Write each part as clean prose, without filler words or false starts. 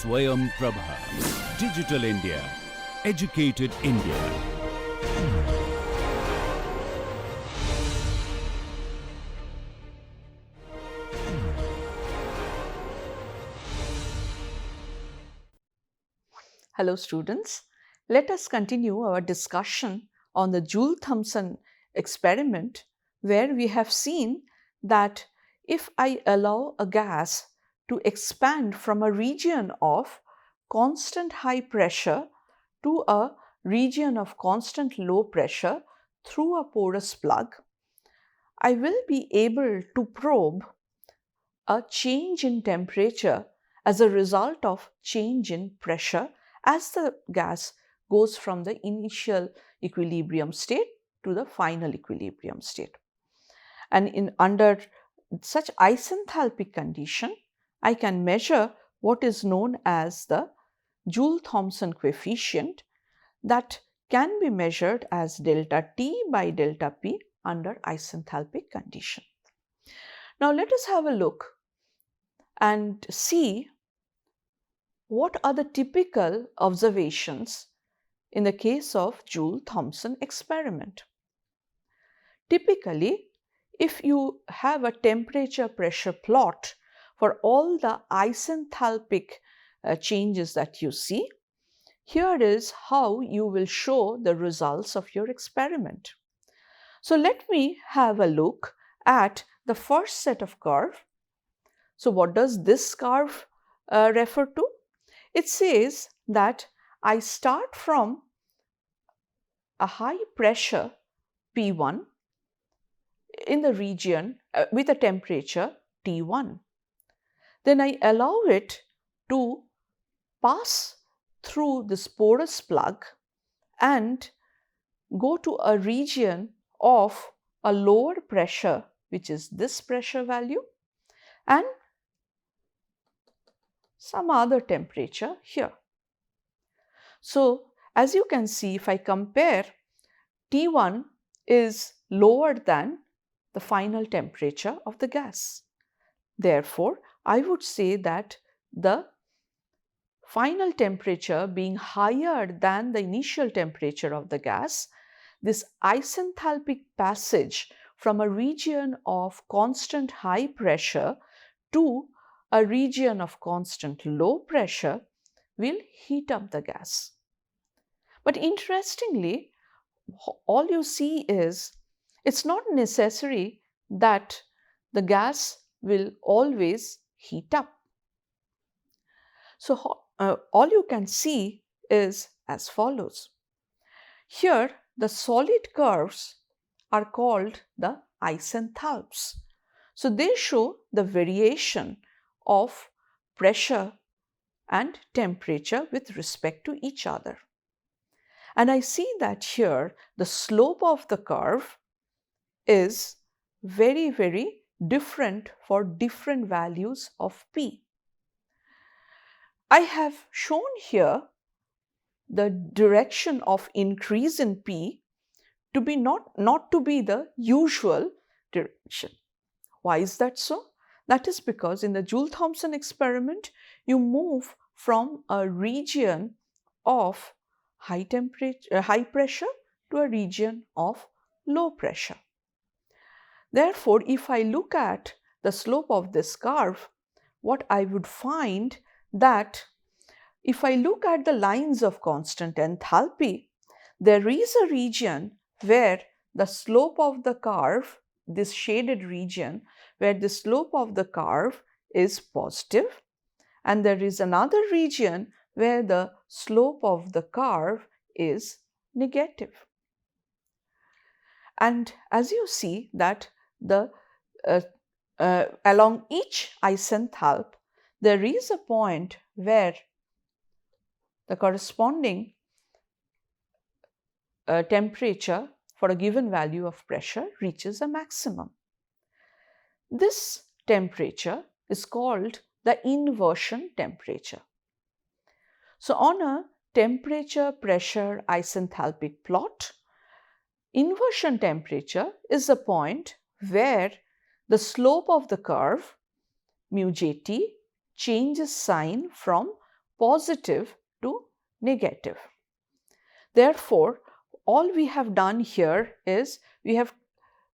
Swayam Prabha. Digital India. Educated India. Hello students, let us continue our discussion on the Joule-Thomson experiment, where we have seen that if I allow a gas to expand from a region of constant high pressure to a region of constant low pressure through a porous plug, I will be able to probe a change in temperature as a result of change in pressure as the gas goes from the initial equilibrium state to the final equilibrium state. And under such isenthalpic condition, I can measure what is known as the Joule-Thomson coefficient that can be measured as delta T by delta P under isenthalpic condition. Now let us have a look and see what are the typical observations in the case of Joule-Thomson experiment. Typically, if you have a temperature pressure plot for all the isenthalpic changes that you see, here is how you will show the results of your experiment. So let me have a look at the first set of curve. So what does this curve refer to? It says that I start from a high pressure P1 in the region with a temperature T1. Then I allow it to pass through this porous plug and go to a region of a lower pressure, which is this pressure value, and some other temperature here. So as you can see, if I compare, T1 is lower than the final temperature of the gas. Therefore, I would say that the final temperature being higher than the initial temperature of the gas, this isenthalpic passage from a region of constant high pressure to a region of constant low pressure will heat up the gas. But interestingly, all you see is it's not necessary that the gas will always heat up. So all you can see is as follows. Here the solid curves are called the isenthalps. So they show the variation of pressure and temperature with respect to each other. And I see that here the slope of the curve is very, very different for different values of P. I have shown here the direction of increase in P to be not to be the usual direction. Why is that so? That is because in the Joule-Thomson experiment, you move from a region of high pressure to a region of low pressure. Therefore, if I look at the slope of this curve, what I would find that if I look at the lines of constant enthalpy, there is a region where the slope of the curve, this shaded region, where the slope of the curve is positive, and there is another region where the slope of the curve is negative. And as you see that along each isenthalp, there is a point where the corresponding temperature for a given value of pressure reaches a maximum. This temperature is called the inversion temperature. So on a temperature pressure isenthalpic plot, inversion temperature is the point where the slope of the curve mu jt changes sign from positive to negative. Therefore, all we have done here is we have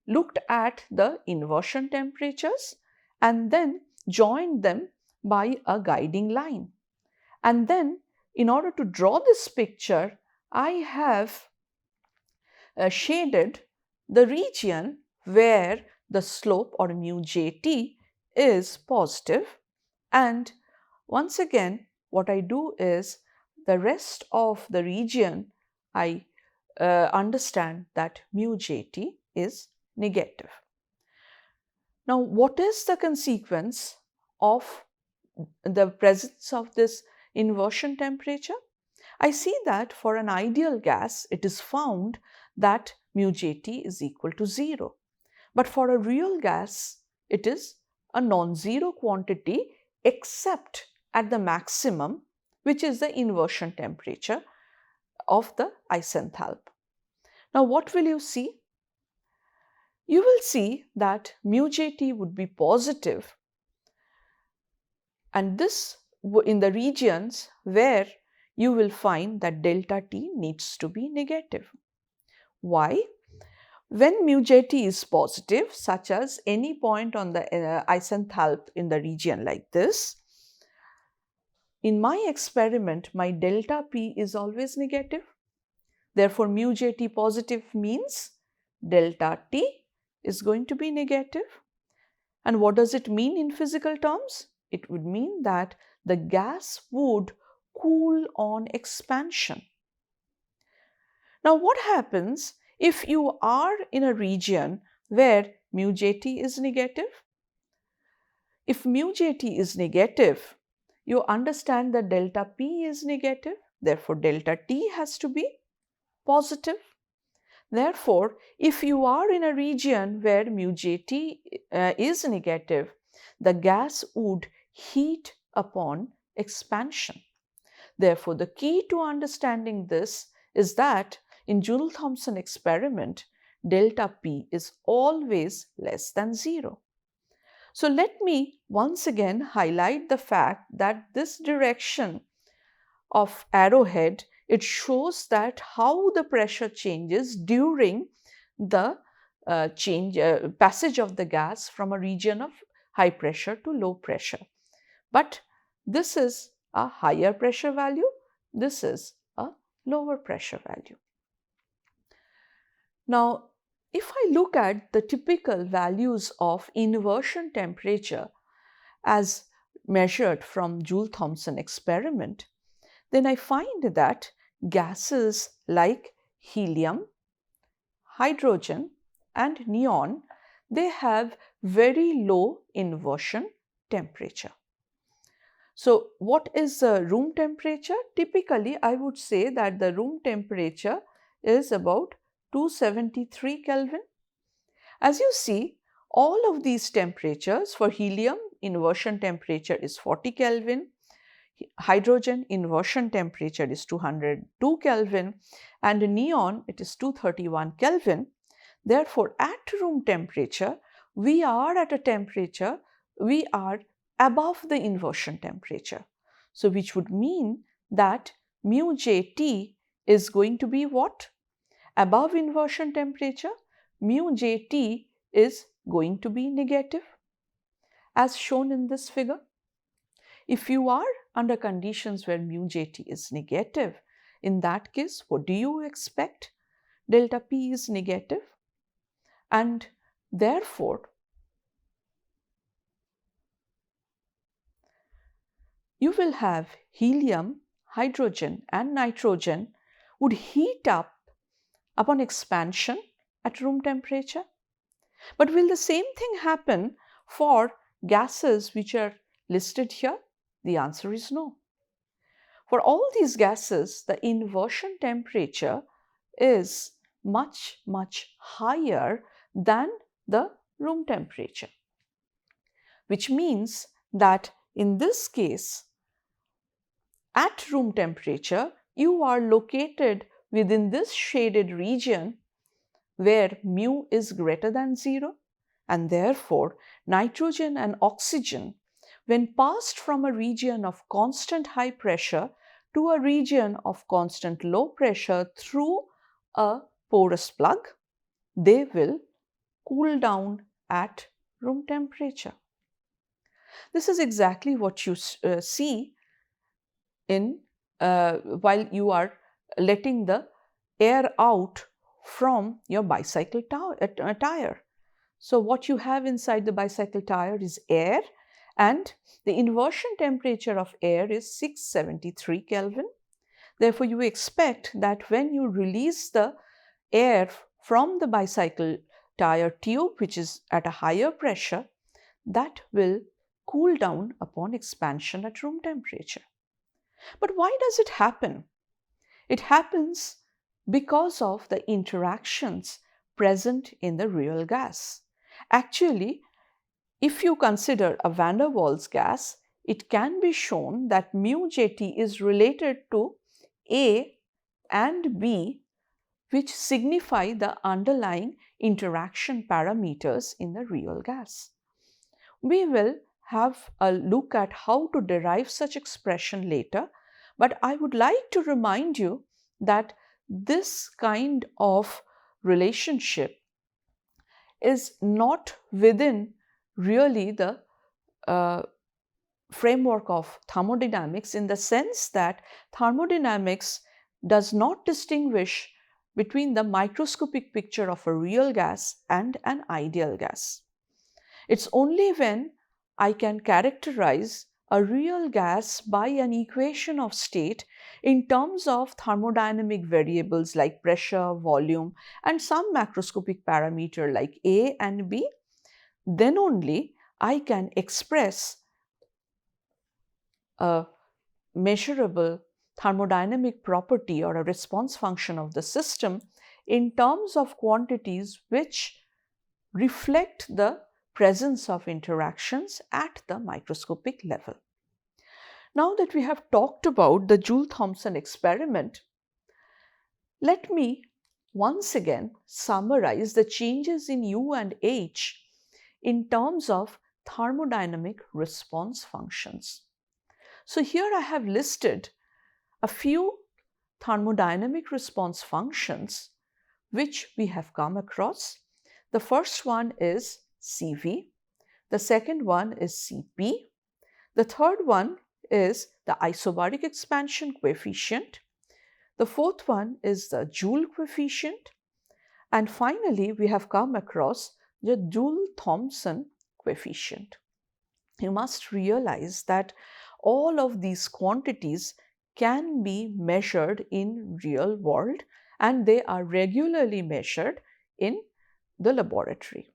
looked at the inversion temperatures and then joined them by a guiding line. And then in order to draw this picture, I have shaded the region where the slope or mu jt is positive, and once again what I do is the rest of the region I understand that mu jt is negative. Now, what is the consequence of the presence of this inversion temperature? I see that for an ideal gas, it is found that mu jt is equal to 0. But for a real gas, it is a non-zero quantity except at the maximum, which is the inversion temperature of the isenthalp. Now, what will you see? You will see that mu jt would be positive, and this in the regions where you will find that delta T needs to be negative. Why? When mu jt is positive, such as any point on the isenthalp in the region like this, in my experiment, my delta P is always negative. Therefore, mu jt positive means delta T is going to be negative. And what does it mean in physical terms? It would mean that the gas would cool on expansion. Now, what happens if you are in a region where mu jt is negative? If mu jt is negative, you understand that delta P is negative, therefore delta T has to be positive. Therefore, if you are in a region where mu jt is negative, the gas would heat upon expansion. Therefore, the key to understanding this is that in Joule-Thomson experiment, delta P is always less than 0. So let me once again highlight the fact that this direction of arrowhead, it shows that how the pressure changes during the passage of the gas from a region of high pressure to low pressure. But this is a higher pressure value, this is a lower pressure value. Now, if I look at the typical values of inversion temperature as measured from Joule-Thomson experiment, then I find that gases like helium, hydrogen and neon, they have very low inversion temperature. So, what is the room temperature? Typically, I would say that the room temperature is about 273 Kelvin. As you see, all of these temperatures, for helium, inversion temperature is 40 Kelvin, hydrogen inversion temperature is 202 Kelvin, and neon it is 231 Kelvin. Therefore, at room temperature, we are at a temperature, we are above the inversion temperature. So, which would mean that mu jt is going to be what? Above inversion temperature, mu jt is going to be negative, as shown in this figure. If you are under conditions where mu jt is negative, in that case, what do you expect? Delta P is negative, and therefore, you will have helium, hydrogen and nitrogen would heat up upon expansion at room temperature. But will the same thing happen for gases which are listed here? The answer is no. For all these gases, the inversion temperature is much higher than the room temperature, which means that in this case, at room temperature, you are located within this shaded region where mu is greater than 0, and therefore nitrogen and oxygen when passed from a region of constant high pressure to a region of constant low pressure through a porous plug, they will cool down at room temperature. This is exactly what you see in while you are letting the air out from your bicycle tire. So what you have inside the bicycle tire is air, and the inversion temperature of air is 673 Kelvin. Therefore, you expect that when you release the air from the bicycle tire tube, which is at a higher pressure, that will cool down upon expansion at room temperature. But why does it happen? It happens because of the interactions present in the real gas. Actually, if you consider a van der Waals gas, it can be shown that mu Jt is related to A and B, which signify the underlying interaction parameters in the real gas. We will have a look at how to derive such expression later, but I would like to remind you that this kind of relationship is not within really the framework of thermodynamics, in the sense that thermodynamics does not distinguish between the microscopic picture of a real gas and an ideal gas. It's only when I can characterize a real gas by an equation of state in terms of thermodynamic variables like pressure, volume, and some macroscopic parameter like A and B, then only I can express a measurable thermodynamic property or a response function of the system in terms of quantities which reflect the presence of interactions at the microscopic level. Now that we have talked about the Joule-Thomson experiment, let me once again summarize the changes in U and H in terms of thermodynamic response functions. So here I have listed a few thermodynamic response functions which we have come across. The first one is Cv, the second one is Cp, the third one is the isobaric expansion coefficient, the fourth one is the Joule coefficient, and finally we have come across the Joule-Thomson coefficient. You must realize that all of these quantities can be measured in real world, and they are regularly measured in the laboratory.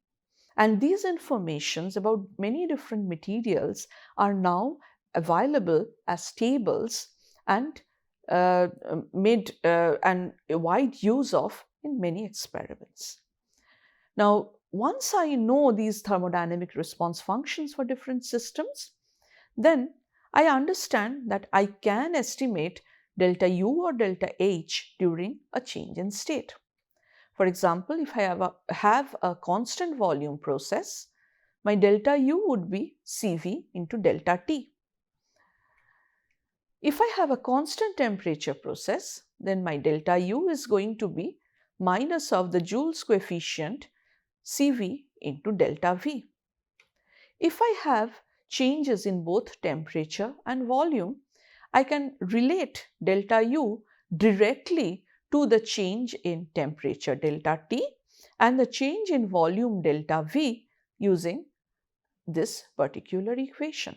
And these informations about many different materials are now available as tables and made and wide use of in many experiments. Now, once I know these thermodynamic response functions for different systems, then I understand that I can estimate delta U or delta H during a change in state. For example, if I have a constant volume process, my delta U would be Cv into delta T. If I have a constant temperature process, then my delta U is going to be minus of the Joule's coefficient Cv into delta V. If I have changes in both temperature and volume, I can relate delta U directly to the change in temperature delta T and the change in volume delta V using this particular equation.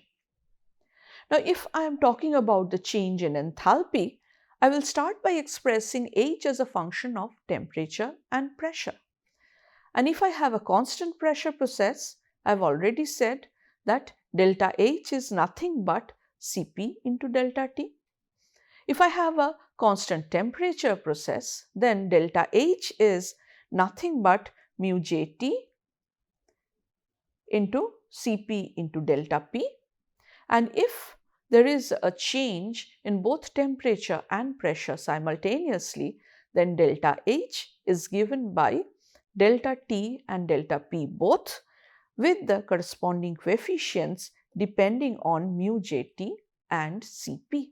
Now, if I am talking about the change in enthalpy, I will start by expressing H as a function of temperature and pressure. And if I have a constant pressure process, I have already said that delta H is nothing but Cp into delta T. If I have a constant temperature process, then delta H is nothing but mu Jt into Cp into delta P. And if there is a change in both temperature and pressure simultaneously, then delta H is given by delta T and delta P both with the corresponding coefficients depending on mu Jt and Cp.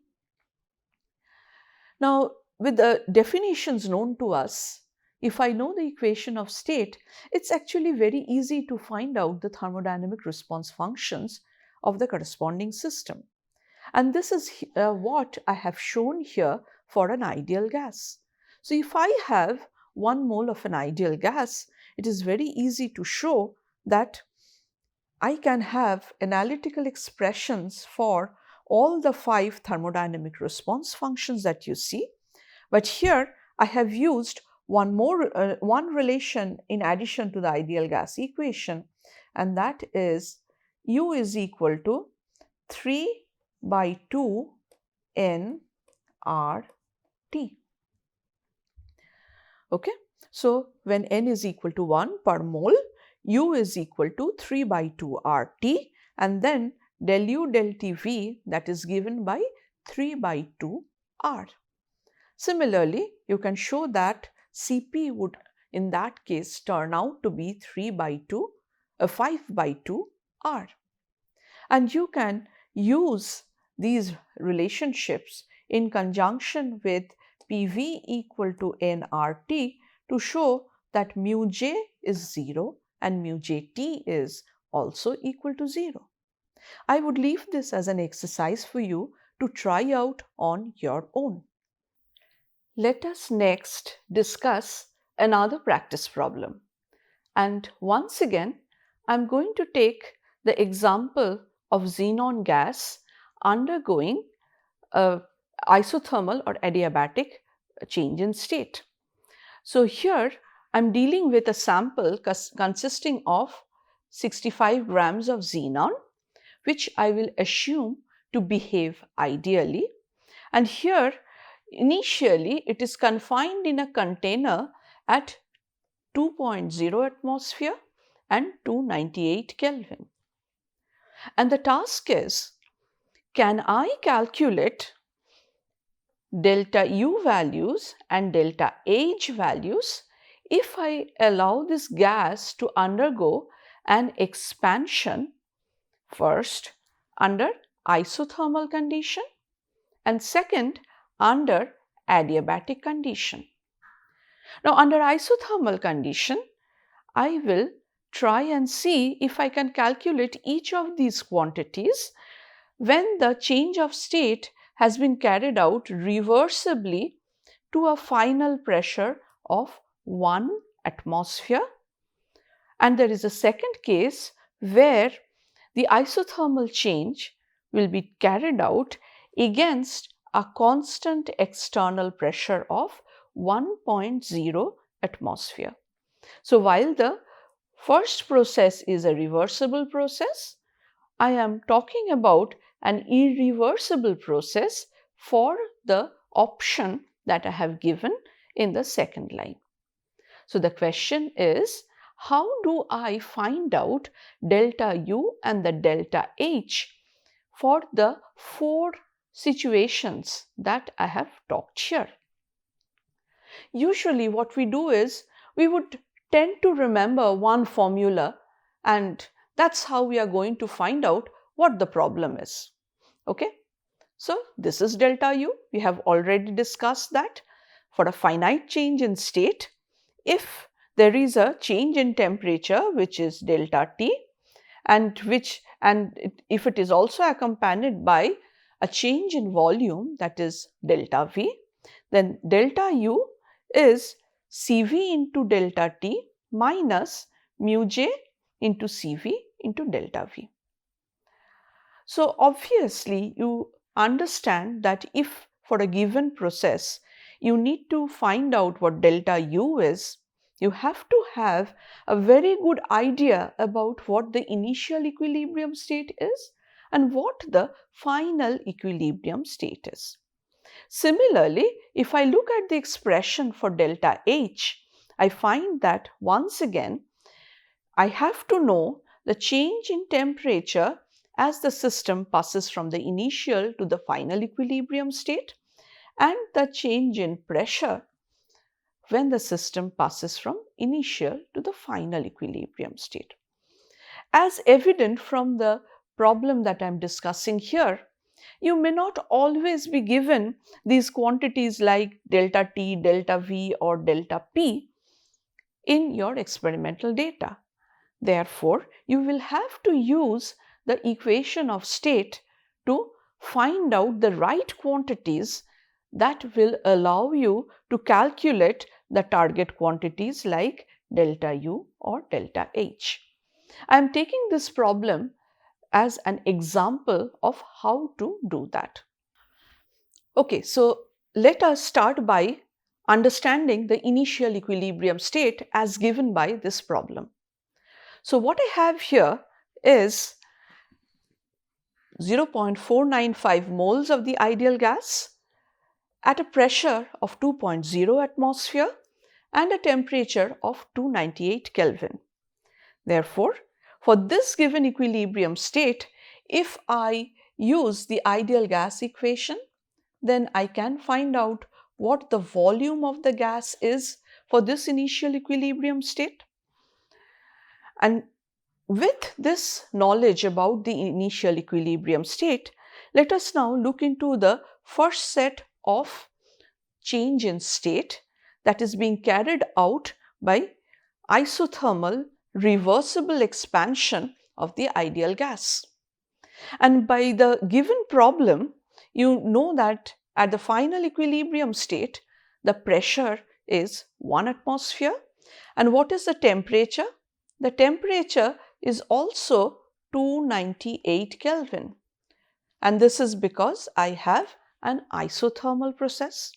Now, with the definitions known to us, if I know the equation of state, it's actually very easy to find out the thermodynamic response functions of the corresponding system. And this is what I have shown here for an ideal gas. So if I have 1 mole of an ideal gas, it is very easy to show that I can have analytical expressions for all the 5 thermodynamic response functions that you see. But here I have used one relation in addition to the ideal gas equation, and that is U is equal to 3 by 2 N R T. Okay, so when N is equal to 1 per mole, U is equal to 3 by 2 RT, and then del U del TV, that is given by 3 by 2 R. Similarly, you can show that Cp would in that case turn out to be 5 by 2 R. And you can use these relationships in conjunction with PV equal to nRT to show that mu J is 0 and mu Jt is also equal to 0. I would leave this as an exercise for you to try out on your own. Let us next discuss another practice problem. And once again, I'm going to take the example of xenon gas undergoing a isothermal or adiabatic change in state. So here I'm dealing with a sample consisting of 65 grams of xenon, which I will assume to behave ideally. And here initially it is confined in a container at 2.0 atmosphere and 298 Kelvin. And the task is, can I calculate delta U values and delta H values if I allow this gas to undergo an expansion first under isothermal condition and second under adiabatic condition. Now under isothermal condition, I will try and see if I can calculate each of these quantities when the change of state has been carried out reversibly to a final pressure of 1 atmosphere. And there is a second case where the isothermal change will be carried out against a constant external pressure of 1.0 atmosphere. So while the first process is a reversible process, I am talking about an irreversible process for the option that I have given in the second line. So the question is, how do I find out delta U and the delta H for the 4 situations that I have talked here? Usually what we do is we would tend to remember one formula, and that's how we are going to find out what the problem is. Okay, so this is delta U. We have already discussed that. For a finite change in state, if there is a change in temperature which is delta T, and if it is also accompanied by a change in volume, that is delta V, then delta U is Cv into delta T minus mu J into Cv into delta V. So obviously you understand that if for a given process you need to find out what delta U is, you have to have a very good idea about what the initial equilibrium state is and what the final equilibrium state is. Similarly, if I look at the expression for delta H, I find that once again I have to know the change in temperature as the system passes from the initial to the final equilibrium state and the change in pressure when the system passes from initial to the final equilibrium state. As evident from the problem that I'm discussing here, you may not always be given these quantities like delta T, delta V or delta P in your experimental data. Therefore, you will have to use the equation of state to find out the right quantities that will allow you to calculate the target quantities like delta U or delta H. I am taking this problem as an example of how to do that. Okay, so let us start by understanding the initial equilibrium state as given by this problem. So what I have here is 0.495 moles of the ideal gas at a pressure of 2.0 atmosphere and a temperature of 298 Kelvin. Therefore, for this given equilibrium state, if I use the ideal gas equation, then I can find out what the volume of the gas is for this initial equilibrium state. And with this knowledge about the initial equilibrium state, let us now look into the first set of change in state that is being carried out by isothermal reversible expansion of the ideal gas. And by the given problem, you know that at the final equilibrium state, the pressure is 1 atmosphere. And what is the temperature? The temperature is also 298 Kelvin. And this is because I have an isothermal process.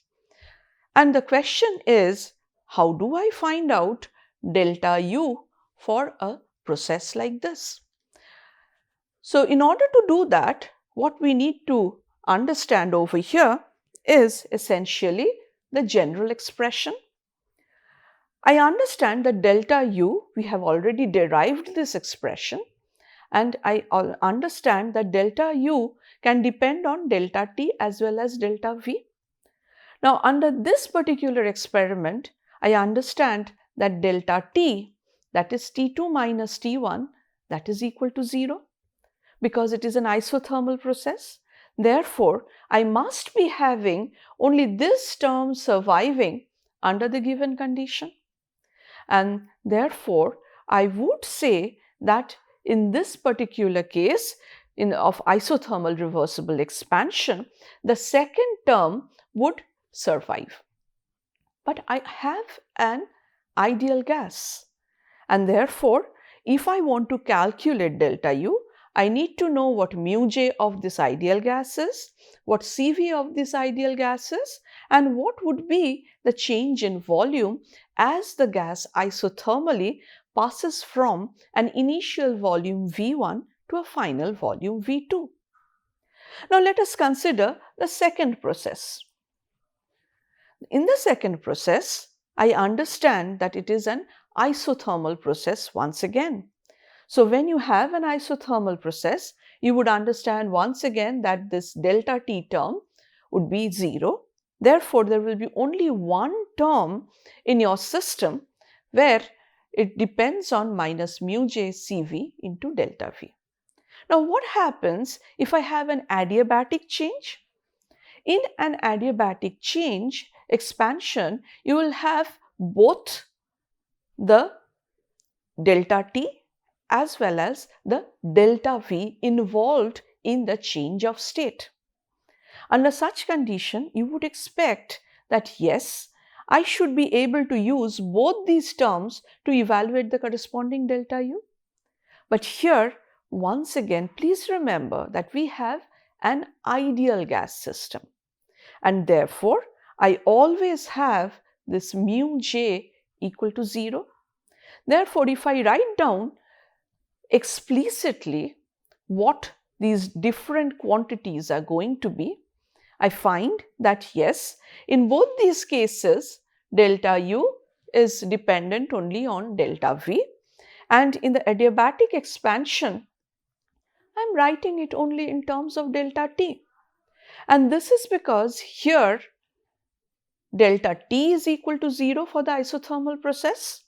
And the question is, how do I find out delta U for a process like this? So in order to do that, what we need to understand over here is essentially the general expression. I understand that delta U, we have already derived this expression, and I understand that delta U can depend on delta T as well as delta V. Now, under this particular experiment, I understand that delta T, that is T2 minus T1, that is equal to 0 because it is an isothermal process. Therefore, I must be having only this term surviving under the given condition. And therefore, I would say that in this particular case of isothermal reversible expansion, the second term would survive. But I have an ideal gas, and therefore, if I want to calculate delta U, I need to know what mu J of this ideal gas is, what Cv of this ideal gas is, and what would be the change in volume as the gas isothermally passes from an initial volume V1 to a final volume V2. Now let us consider the second process. In the second process, I understand that it is an isothermal process once again. So when you have an isothermal process, you would understand once again that this delta T term would be 0. Therefore, there will be only one term in your system where it depends on minus mu J Cv into delta V. Now, what happens if I have an adiabatic change? In an adiabatic change expansion, you will have both the delta T as well as the delta V involved in the change of state. Under such condition, you would expect that yes, I should be able to use both these terms to evaluate the corresponding delta U. But here, once again, please remember that we have an ideal gas system, and therefore, I always have this mu J equal to 0. Therefore, if I write down explicitly what these different quantities are going to be, I find that yes, in both these cases, delta U is dependent only on delta V, and in the adiabatic expansion, I am writing it only in terms of delta T. And this is because here delta T is equal to 0 for the isothermal process,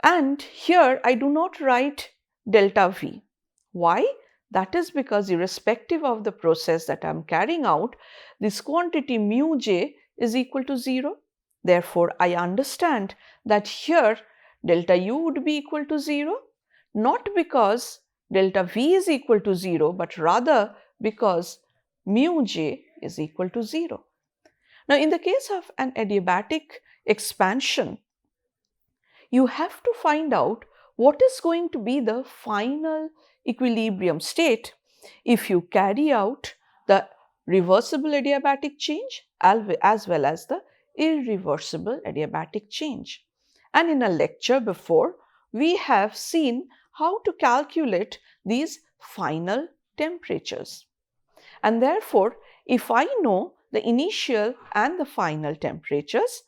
and here I do not write delta V. Why? That is because irrespective of the process that I am carrying out, this quantity mu j is equal to 0. Therefore, I understand that here delta u would be equal to 0, not because delta v is equal to 0, but rather because mu j is equal to 0. Now, in the case of an adiabatic expansion, you have to find out what is going to be the final equilibrium state if you carry out the reversible adiabatic change as well as the irreversible adiabatic change. And in a lecture before, we have seen how to calculate these final temperatures. And therefore, if I know the initial and the final temperatures,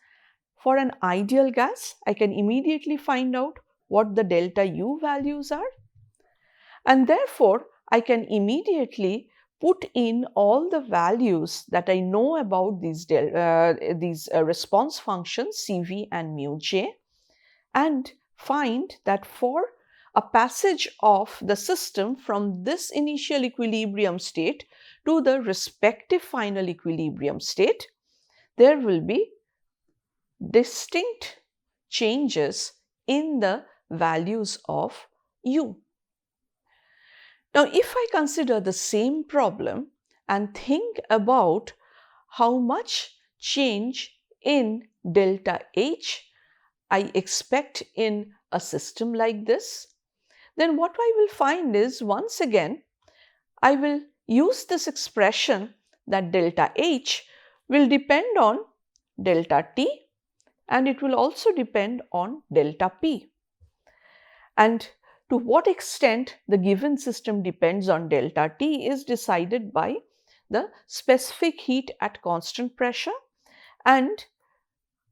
for an ideal gas, I can immediately find out what the delta U values are, and therefore I can immediately put in all the values that I know about these response functions Cv and mu j, and find that for a passage of the system from this initial equilibrium state to the respective final equilibrium state, there will be distinct changes in the values of u. Now, if I consider the same problem and think about how much change in delta H I expect in a system like this, then what I will find is, once again, I will use this expression that delta H will depend on delta T and it will also depend on delta P. And to what extent the given system depends on delta T is decided by the specific heat at constant pressure, and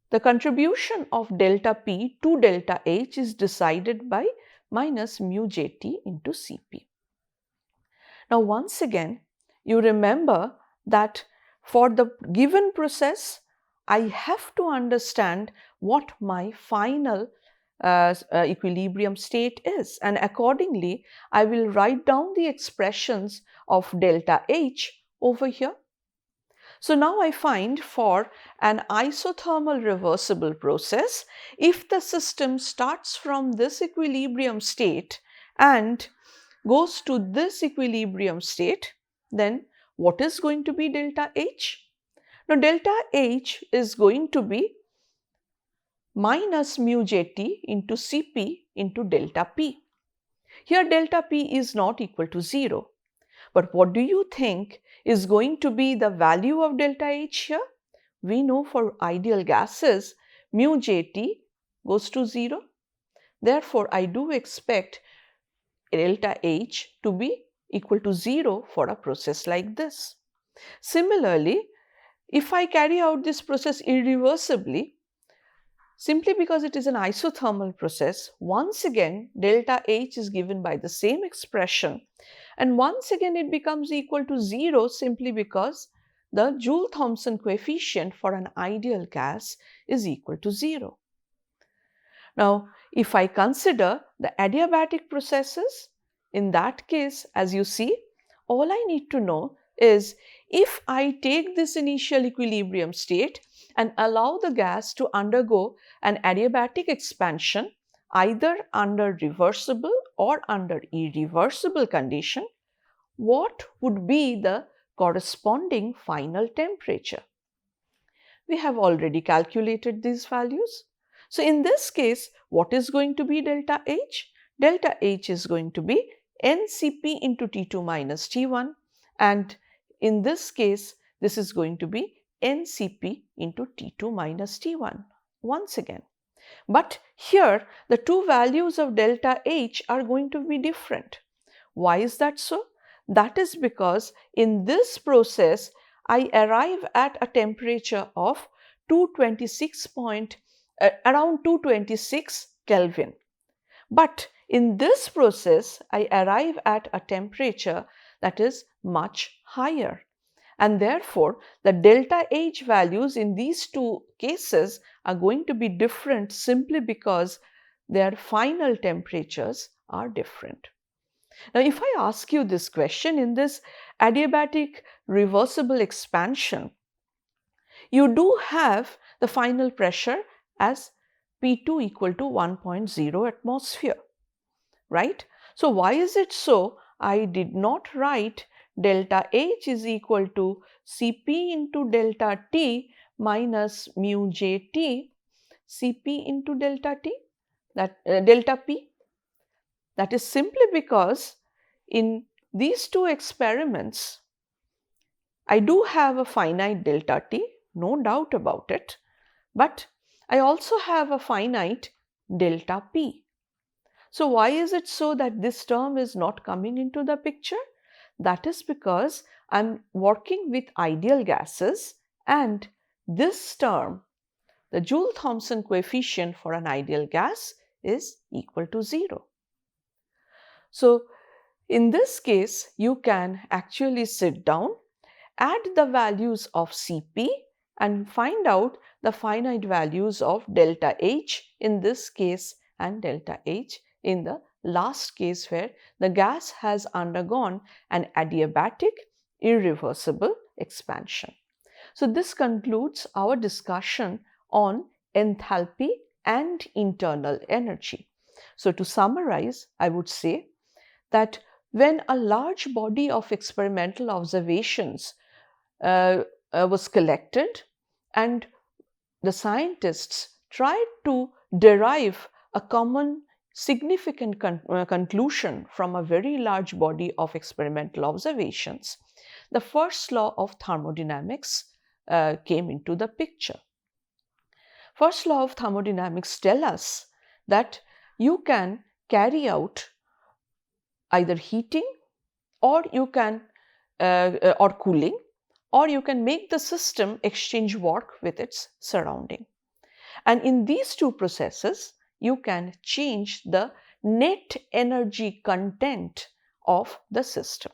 the contribution of delta P to delta H is decided by minus mu Jt into Cp. Now, once again, you remember that for the given process, I have to understand what my final equilibrium state is, and accordingly I will write down the expressions of delta H over here. So now I find for an isothermal reversible process, if the system starts from this equilibrium state and goes to this equilibrium state, then what is going to be delta H? Now, delta H is going to be minus mu Jt into Cp into delta P. Here delta P is not equal to 0. But what do you think is going to be the value of delta H here? We know for ideal gases, mu Jt goes to 0. Therefore, I do expect delta H to be equal to 0 for a process like this. Similarly, if I carry out this process irreversibly, simply because it is an isothermal process, once again delta H is given by the same expression, and once again it becomes equal to 0 simply because the Joule-Thomson coefficient for an ideal gas is equal to 0. Now, if I consider the adiabatic processes, in that case, as you see, all I need to know is if I take this initial equilibrium state and allow the gas to undergo an adiabatic expansion either under reversible or under irreversible condition, what would be the corresponding final temperature? We have already calculated these values. So, in this case, what is going to be delta H? Delta H is going to be Ncp into T2 minus T1, and in this case, this is going to be Ncp into T2 minus T1 once again. But here the two values of delta H are going to be different. Why is that so? That is because in this process I arrive at a temperature of around 226 Kelvin. But in this process I arrive at a temperature that is much higher, and therefore the delta H values in these two cases are going to be different simply because their final temperatures are different. Now, if I ask you this question in this adiabatic reversible expansion, you do have the final pressure as P2 equal to 1.0 atmosphere, right? So, why is it so? I did not write delta H is equal to Cp into delta T minus mu Jt Cp into delta T, that delta P. That is simply because in these two experiments, I do have a finite delta T, no doubt about it, but I also have a finite delta P. So why is it so that this term is not coming into the picture? That is because I'm working with ideal gases, and this term, the Joule-Thomson coefficient for an ideal gas, is equal to 0. So in this case, you can actually sit down, add the values of Cp and find out the finite values of delta H in this case and delta H in the last case where the gas has undergone an adiabatic irreversible expansion. So this concludes our discussion on enthalpy and internal energy. So to summarize, I would say that when a large body of experimental observations was collected and the scientists tried to derive a common significant conclusion from a very large body of experimental observations, the first law of thermodynamics came into the picture. First law of thermodynamics tells us that you can carry out either heating or you can or cooling, or you can make the system exchange work with its surrounding. And in these two processes, you can change the net energy content of the system.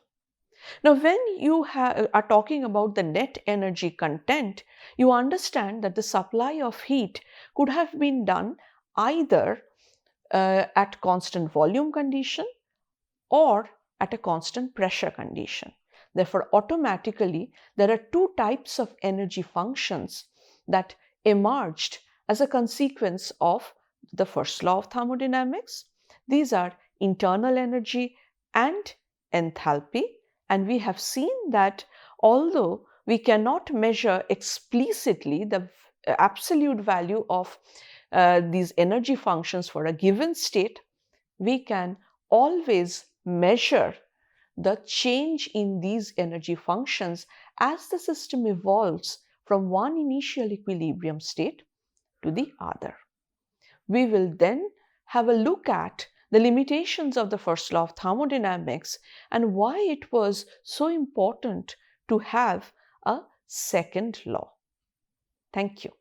Now, when you are talking about the net energy content, you understand that the supply of heat could have been done either at constant volume condition or at a constant pressure condition. Therefore, automatically, there are two types of energy functions that emerged as a consequence of the first law of thermodynamics. These are internal energy and enthalpy. And we have seen that although we cannot measure explicitly the absolute value of these energy functions for a given state, we can always measure the change in these energy functions as the system evolves from one initial equilibrium state to the other. We will then have a look at the limitations of the first law of thermodynamics and why it was so important to have a second law. Thank you.